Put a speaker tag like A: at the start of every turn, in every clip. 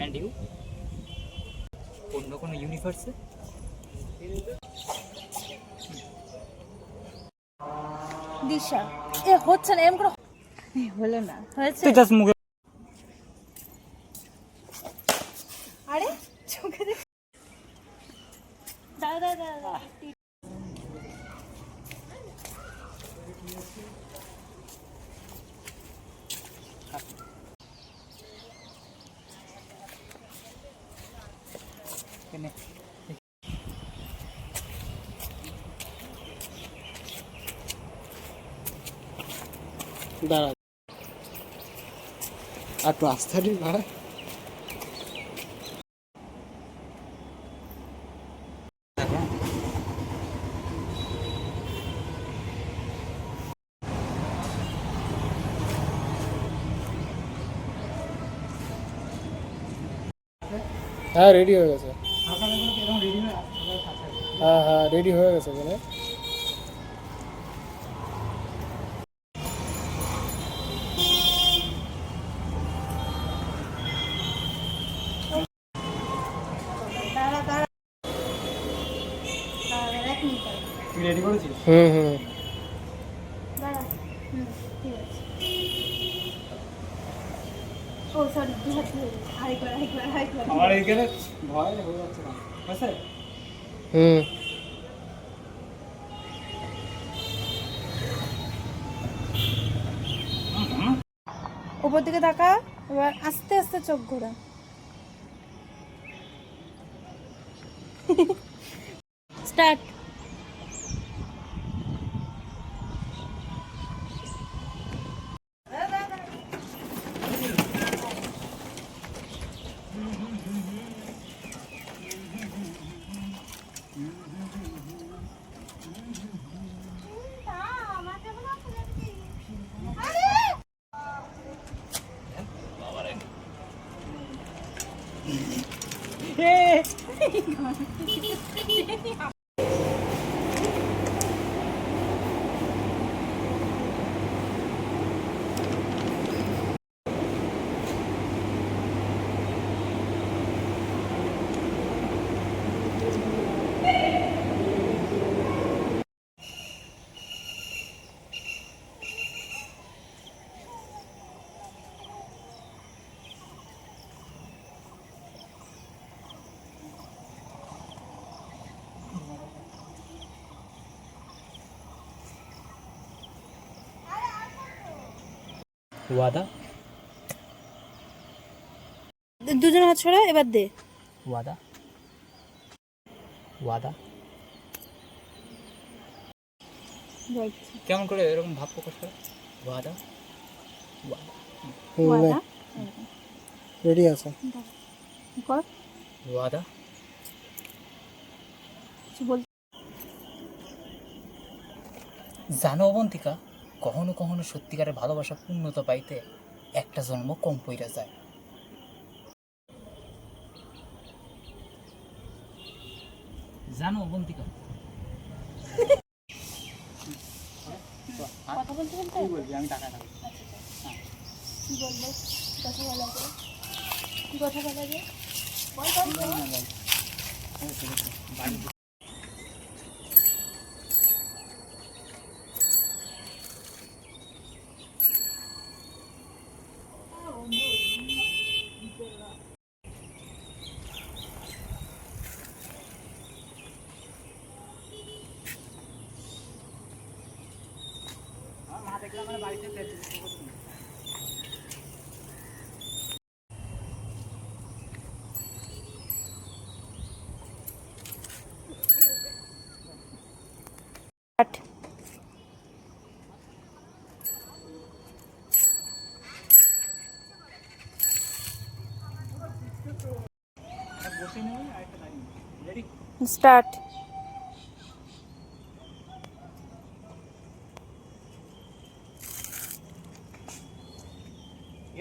A: And you? অন্য কোনো ইউনিভার্সে?
B: দিশা এ হচ্ছে না, এরকম করে হলো না, হয়েছে?
A: তুই জাস্ট মুখে
B: আরে চোখে দেখ। দাদা দাদা
C: দাঁড়া একটু আস্থা দিন ভাই। হ্যাঁ রেডি হয়ে গেছে। হ্যাঁ হ্যাঁ রেডি হয়ে গেছে বলে।
A: তুই রেডি করেছিস?
C: হুম হুম
B: দাদা ঠিক আছে। ও সরি, দু হাত ধরে আরেকবার আরেকবার আরেকবার।
A: আমার এইখানে ভয় হয়ে যাচ্ছে না, বুঝছে?
C: হুম
B: উপর দিকে তাকা, এবার আস্তে আস্তে চোখ ঘোরা। স্টার্ট।
A: ওয়াদা
B: দুজন হাত ছড়া, এবার দে।
A: ওয়াদা ওয়াদা কেমন করে এরকম ভাব প্রকাশ করে? ওয়াদা ওয়াদা
C: রেডি আছে।
B: কর।
A: ওয়াদা
B: কিছু বল।
A: জানো অবন্তিকা, কখনো কখনো সত্যিকারের ভালোবাসা পূর্ণতা পাইতে একটা জন্ম কম পইরা যায়। জানো অবন্তিকা?
B: কথা বলতে বলতে
A: কি বলবি? আমি টাকা থাকি।
B: কি বলবো? কথা বলা যায়? কি কথা বলা যায়? বল বল বল।
A: মা দেখলাম আমার বাড়িতে
B: স্টার্ট।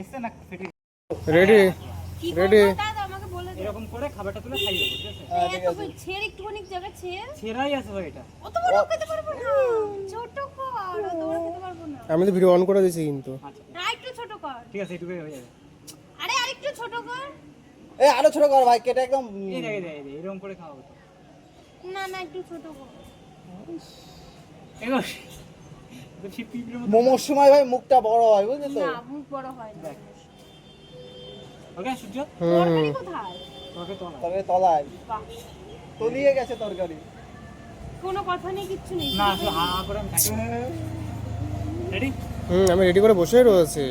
A: এসে না ফেটে
C: রেডি রেডি
B: দাদা আমাকে বলে দে।
A: এরকম করে ভাই খাবারটা তুলে খাইয়ে দেবো, ঠিক আছে?
B: এত ছেড় একটুখানি জায়গা ছেড়।
A: ছেঁড়াই আছে ভাই এটা।
B: অত বড় খেতে পারবো না। ছোট কর, অত বড় খেতে পারবো না।
C: আমি তো ভিডিও অন করে দিয়েছি কিন্তু।
A: আচ্ছা
B: আর একটু ছোট কর।
A: ঠিক আছে, এটুকুই হয়ে যাবে।
B: আরে আরেকটু ছোট কর।
D: এই আরো ছোট কর ভাই, কেটে একদম
A: এই দেখ, এই দেখ, এই দেখ, এরকম করে খাওয়াবো তো।
B: না না একটু ছোট কর।
A: এগো, তো ঠিক পিঁপড়ের মতো।
D: মোমোর সময় ভাই মুখটা বড় হয়, বুঝলি তো?
B: না মুখ বড় হয় না।
A: ওকে, সূর্য,
B: তরকারি কোথায়?
A: তোকে তো না।
D: তবে তলায়
B: বাহ,
D: তলিয়ে গেছে তরকারি।
B: কোনো কথা নেই, কিচ্ছু নেই।
A: না, শুধু হা হা করে আমি খাই। রেডি?
C: আমি রেডি করে বসেই রয়েছি।